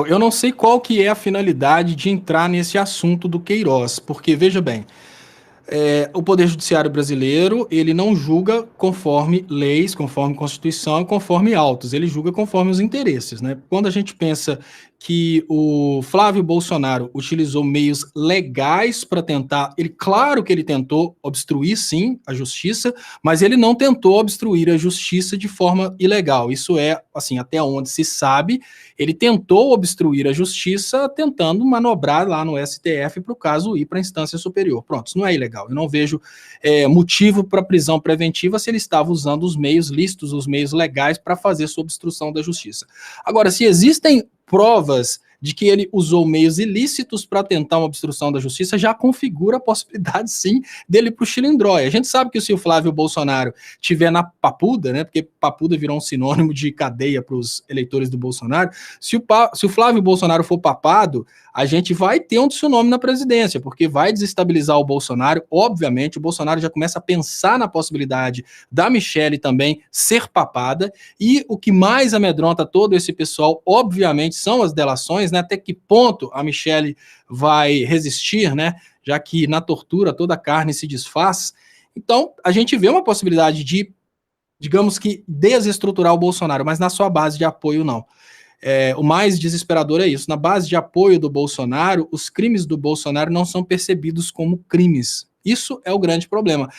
Eu não sei qual que é a finalidade de entrar nesse assunto do Queiroz, porque, veja bem, o Poder Judiciário brasileiro, ele não julga conforme leis, conforme Constituição e conforme autos, ele julga conforme os interesses, né? Quando a gente pensa que o Flávio Bolsonaro utilizou meios legais para tentar, claro que ele tentou obstruir, sim, a justiça, mas ele não tentou obstruir a justiça de forma ilegal. Isso é, assim, até onde se sabe, ele tentou obstruir a justiça tentando manobrar lá no STF para o caso ir para a instância superior. Pronto, isso não é ilegal. Eu não vejo motivo para prisão preventiva se ele estava usando os meios lícitos, os meios legais para fazer sua obstrução da justiça. Agora, se existem provas de que ele usou meios ilícitos para tentar uma obstrução da justiça, já configura a possibilidade, sim, dele ir para o chilindrói. A gente sabe que se o Flávio Bolsonaro tiver na papuda, né, porque papuda virou um sinônimo de cadeia para os eleitores do Bolsonaro, se o Flávio Bolsonaro for papado, a gente vai ter um tsunami na presidência, porque vai desestabilizar o Bolsonaro. Obviamente, o Bolsonaro já começa a pensar na possibilidade da Michelle também ser papada, e o que mais amedronta todo esse pessoal, obviamente, são as delações, né? Até que ponto a Michelle vai resistir, né? Já que na tortura toda a carne se desfaz. Então, a gente vê uma possibilidade de, digamos que, desestruturar o Bolsonaro, mas na sua base de apoio, não. O mais desesperador é isso. Na base de apoio do Bolsonaro, os crimes do Bolsonaro não são percebidos como crimes. Isso é o grande problema.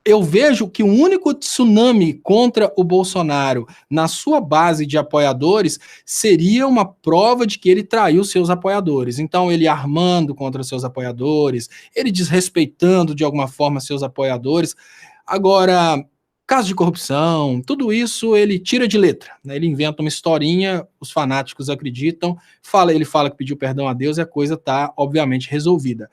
Eu vejo que o único tsunami contra o Bolsonaro na sua base de apoiadores seria uma prova de que ele traiu seus apoiadores. Então, ele armando contra seus apoiadores, ele desrespeitando de alguma forma seus apoiadores. Agora, caso de corrupção, tudo isso ele tira de letra, né? Ele inventa uma historinha, os fanáticos acreditam, ele fala que pediu perdão a Deus e a coisa está, obviamente, resolvida.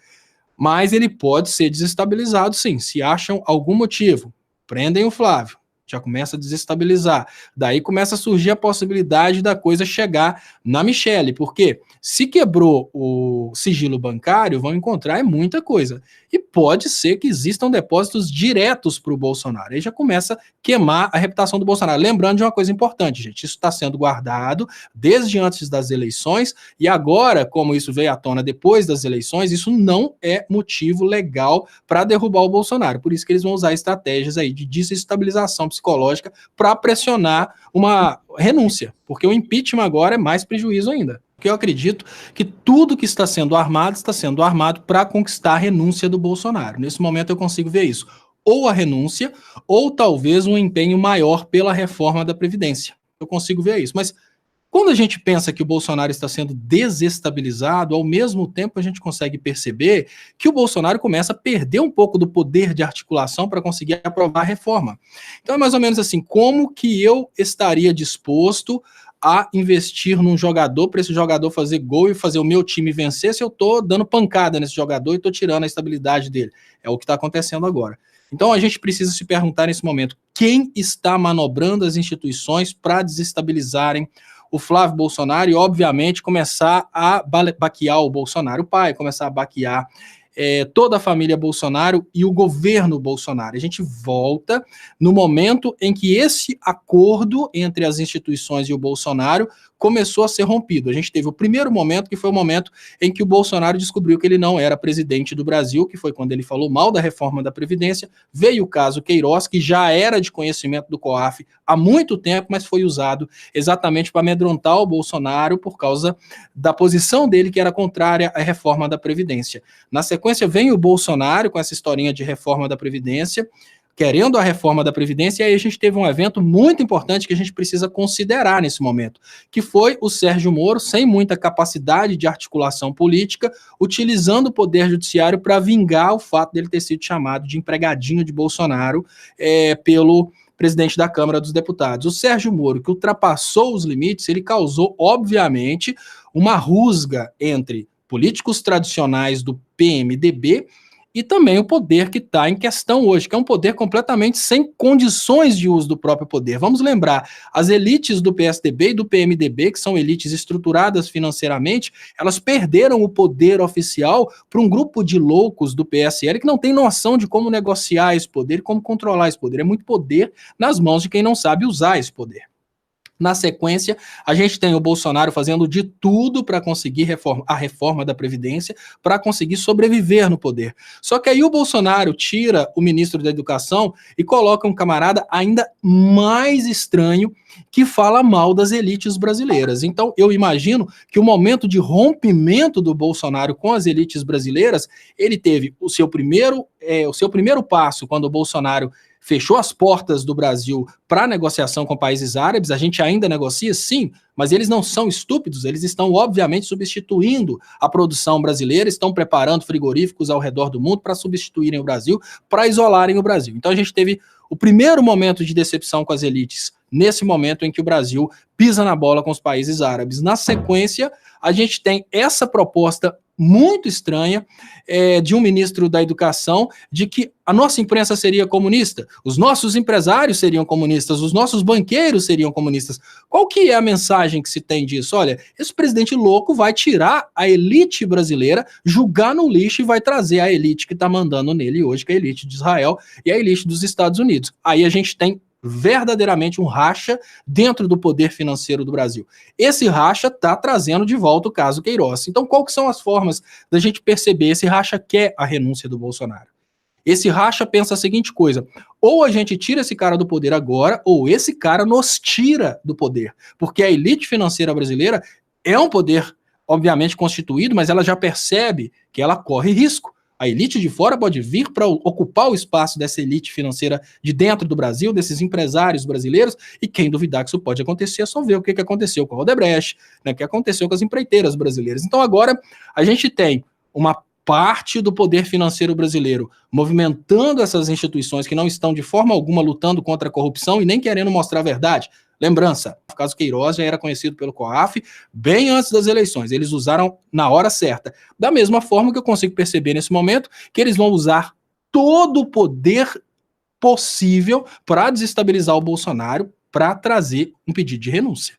Mas ele pode ser desestabilizado, sim, se acham algum motivo. Prendem o Flávio, já começa a desestabilizar. Daí começa a surgir a possibilidade da coisa chegar na Michelle, porque se quebrou o sigilo bancário, vão encontrar muita coisa. E pode ser que existam depósitos diretos para o Bolsonaro. Aí já começa a queimar a reputação do Bolsonaro. Lembrando de uma coisa importante, gente, isso está sendo guardado desde antes das eleições, e agora, como isso veio à tona depois das eleições, isso não é motivo legal para derrubar o Bolsonaro. Por isso que eles vão usar estratégias aí de desestabilização psicológica para pressionar uma renúncia, porque o impeachment agora é mais prejuízo ainda. Porque eu acredito que tudo que está sendo armado para conquistar a renúncia do Bolsonaro. Nesse momento eu consigo ver isso. Ou a renúncia, ou talvez um empenho maior pela reforma da Previdência. Eu consigo ver isso. Mas quando a gente pensa que o Bolsonaro está sendo desestabilizado, ao mesmo tempo a gente consegue perceber que o Bolsonaro começa a perder um pouco do poder de articulação para conseguir aprovar a reforma. Então é mais ou menos assim, como que eu estaria disposto a investir num jogador, para esse jogador fazer gol e fazer o meu time vencer, se eu estou dando pancada nesse jogador e estou tirando a estabilidade dele. É o que está acontecendo agora. Então a gente precisa se perguntar nesse momento, quem está manobrando as instituições para desestabilizarem o Flávio Bolsonaro e, obviamente, começar a baquear o Bolsonaro pai, começar a baquear toda a família Bolsonaro e o governo Bolsonaro. A gente volta no momento em que esse acordo entre as instituições e o Bolsonaro começou a ser rompido. A gente teve o primeiro momento, que foi o momento em que o Bolsonaro descobriu que ele não era presidente do Brasil, que foi quando ele falou mal da reforma da Previdência. Veio o caso Queiroz, que já era de conhecimento do COAF há muito tempo, mas foi usado exatamente para amedrontar o Bolsonaro por causa da posição dele, que era contrária à reforma da Previdência. Na sequência, vem o Bolsonaro com essa historinha de reforma da Previdência, querendo a reforma da Previdência, e aí a gente teve um evento muito importante que a gente precisa considerar nesse momento, que foi o Sérgio Moro, sem muita capacidade de articulação política, utilizando o Poder Judiciário para vingar o fato dele ter sido chamado de empregadinho de Bolsonaro pelo presidente da Câmara dos Deputados. O Sérgio Moro, que ultrapassou os limites, ele causou, obviamente, uma rusga entre políticos tradicionais do PMDB e também o poder que está em questão hoje, que é um poder completamente sem condições de uso do próprio poder. Vamos lembrar, as elites do PSDB e do PMDB, que são elites estruturadas financeiramente, elas perderam o poder oficial para um grupo de loucos do PSL que não tem noção de como negociar esse poder e como controlar esse poder. É muito poder nas mãos de quem não sabe usar esse poder. Na sequência, a gente tem o Bolsonaro fazendo de tudo para conseguir a reforma da Previdência, para conseguir sobreviver no poder. Só que aí o Bolsonaro tira o ministro da Educação e coloca um camarada ainda mais estranho que fala mal das elites brasileiras. Então, eu imagino que o momento de rompimento do Bolsonaro com as elites brasileiras, ele teve o seu primeiro passo quando o Bolsonaro fechou as portas do Brasil para negociação com países árabes. A gente ainda negocia, sim, mas eles não são estúpidos, eles estão, obviamente, substituindo a produção brasileira, estão preparando frigoríficos ao redor do mundo para substituírem o Brasil, para isolarem o Brasil. Então a gente teve o primeiro momento de decepção com as elites, nesse momento em que o Brasil pisa na bola com os países árabes. Na sequência, a gente tem essa proposta muito estranha de um ministro da Educação de que a nossa imprensa seria comunista, os nossos empresários seriam comunistas, os nossos banqueiros seriam comunistas. Qual que é a mensagem que se tem disso? Olha, esse presidente louco vai tirar a elite brasileira, julgar no lixo e vai trazer a elite que está mandando nele hoje, que é a elite de Israel e a elite dos Estados Unidos. Aí a gente tem verdadeiramente um racha dentro do poder financeiro do Brasil. Esse racha está trazendo de volta o caso Queiroz. Então, qual que são as formas da gente perceber? Esse racha quer a renúncia do Bolsonaro. Esse racha pensa a seguinte coisa: ou a gente tira esse cara do poder agora, ou esse cara nos tira do poder. Porque a elite financeira brasileira é um poder, obviamente, constituído, mas ela já percebe que ela corre risco. A elite de fora pode vir para ocupar o espaço dessa elite financeira de dentro do Brasil, desses empresários brasileiros, e quem duvidar que isso pode acontecer é só ver o que aconteceu com a Odebrecht, né, o que aconteceu com as empreiteiras brasileiras. Então agora a gente tem uma parte do poder financeiro brasileiro movimentando essas instituições que não estão de forma alguma lutando contra a corrupção e nem querendo mostrar a verdade. Lembrança, o caso Queiroz já era conhecido pelo COAF bem antes das eleições. Eles usaram na hora certa. Da mesma forma que eu consigo perceber nesse momento que eles vão usar todo o poder possível para desestabilizar o Bolsonaro, para trazer um pedido de renúncia.